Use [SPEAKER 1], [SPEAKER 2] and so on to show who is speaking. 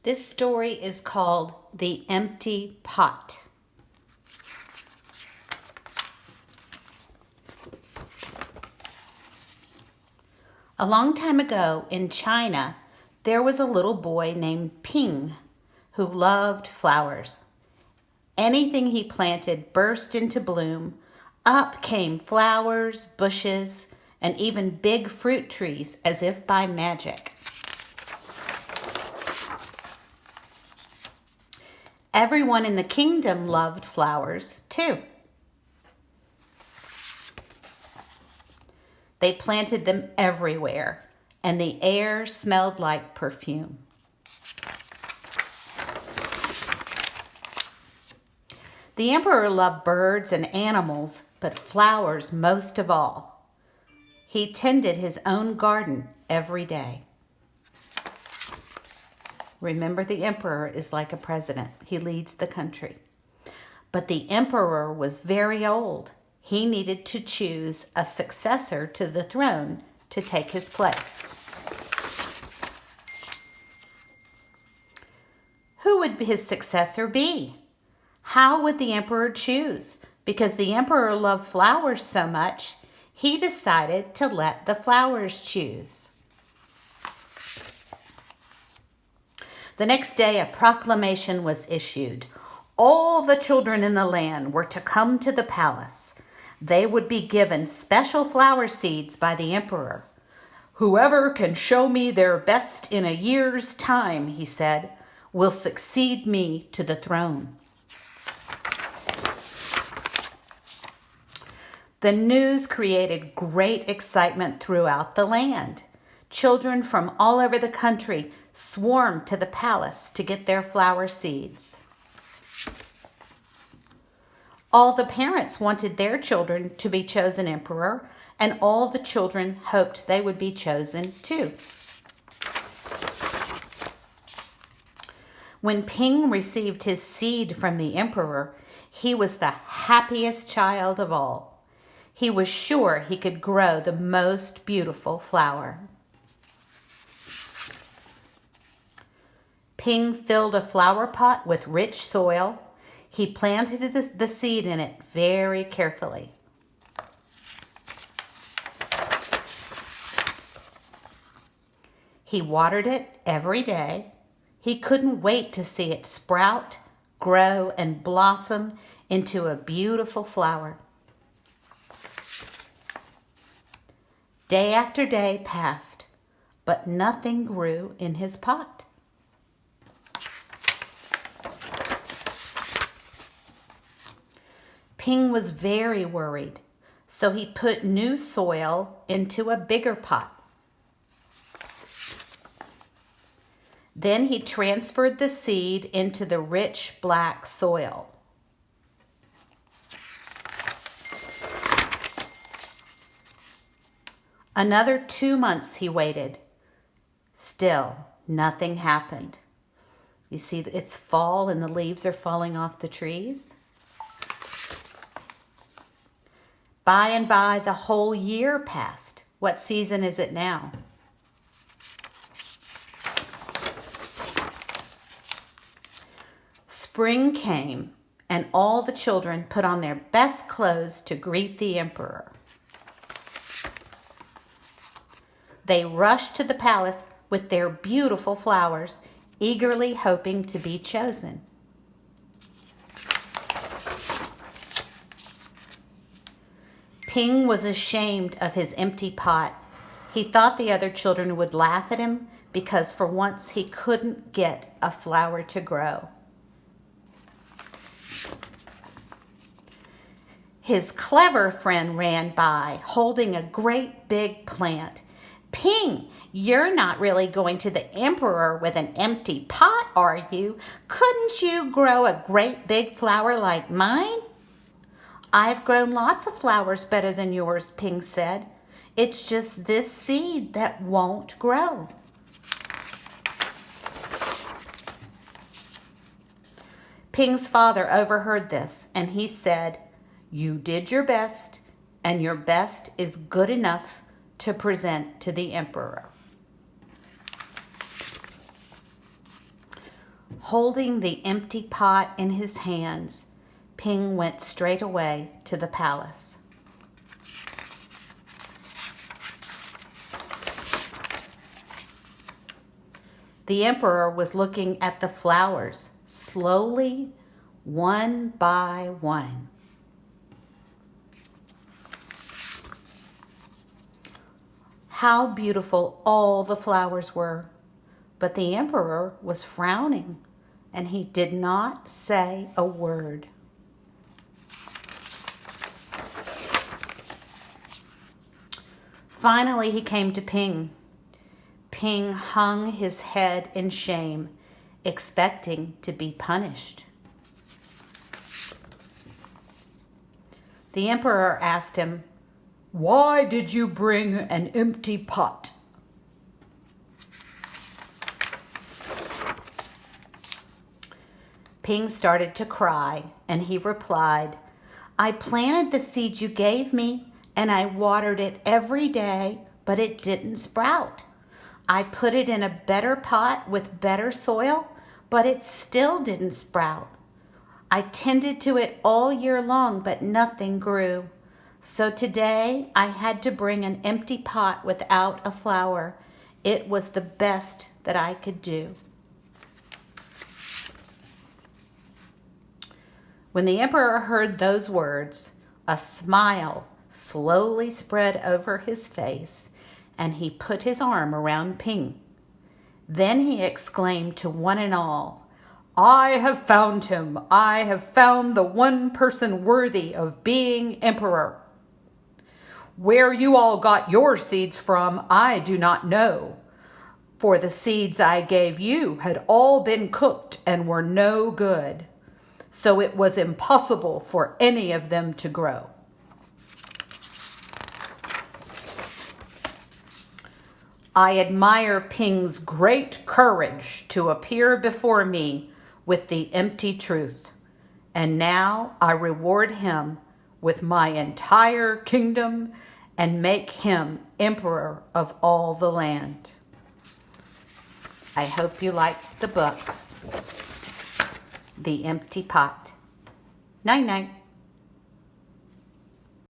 [SPEAKER 1] This story is called The Empty Pot. A long time ago in China, there was a little boy named Ping who loved flowers. Anything he planted burst into bloom. Up came flowers, bushes, and even big fruit trees as if by magic. Everyone in the kingdom loved flowers too. They planted them everywhere, and the air smelled like perfume. The emperor loved birds and animals, but flowers most of all. He tended his own garden every day. Remember, the emperor is like a president. He leads the country. But the emperor was very old. He needed to choose a successor to the throne to take his place. Who would his successor be? How would the emperor choose? Because the emperor loved flowers so much, he decided to let the flowers choose. The next day, a proclamation was issued. All the children in the land were to come to the palace. They would be given special flower seeds by the emperor. "Whoever can show me their best in a year's time," he said, "will succeed me to the throne." The news created great excitement throughout the land. Children from all over the country swarmed to the palace to get their flower seeds. All the parents wanted their children to be chosen emperor, and all the children hoped they would be chosen too. When Ping received his seed from the emperor, he was the happiest child of all. He was sure he could grow the most beautiful flower. Ping filled a flower pot with rich soil. He planted the seed in it very carefully. He watered it every day. He couldn't wait to see it sprout, grow, and blossom into a beautiful flower. Day after day passed, but nothing grew in his pot. Ping was very worried, so he put new soil into a bigger pot. Then he transferred the seed into the rich black soil. Another 2 months he waited. Still, nothing happened. You see, it's fall and the leaves are falling off the trees. By and by, the whole year passed. What season is it now? Spring came, and all the children put on their best clothes to greet the emperor. They rushed to the palace with their beautiful flowers, eagerly hoping to be chosen. Ping was ashamed of his empty pot. He thought the other children would laugh at him because for once he couldn't get a flower to grow. His clever friend ran by, holding a great big plant. "Ping, you're not really going to the emperor with an empty pot, are you? Couldn't you grow a great big flower like mine?" "I've grown lots of flowers better than yours," Ping said. "It's just this seed that won't grow." Ping's father overheard this, and he said, "You did your best, and your best is good enough to present to the emperor." Holding the empty pot in his hands, Ping went straight away to the palace. The emperor was looking at the flowers slowly, one by one. How beautiful all the flowers were, but the emperor was frowning, and he did not say a word. Finally, he came to Ping. Ping hung his head in shame, expecting to be punished. The emperor asked him, "Why did you bring an empty pot?" Ping started to cry, and he replied, "I planted the seed you gave me, and I watered it every day, but it didn't sprout. I put it in a better pot with better soil, but it still didn't sprout. I tended to it all year long, but nothing grew. So today I had to bring an empty pot without a flower. It was the best that I could do." When the emperor heard those words, a smile slowly spread over his face, and he put his arm around Ping. Then he exclaimed to one and all, "I have found him! I have found the one person worthy of being emperor. Where you all got your seeds from, I do not know, for the seeds I gave you had all been cooked and were no good, so it was impossible for any of them to grow. I admire Ping's great courage to appear before me with the empty truth, and now I reward him with my entire kingdom and make him emperor of all the land." I hope you liked the book, The Empty Pot. Night-night.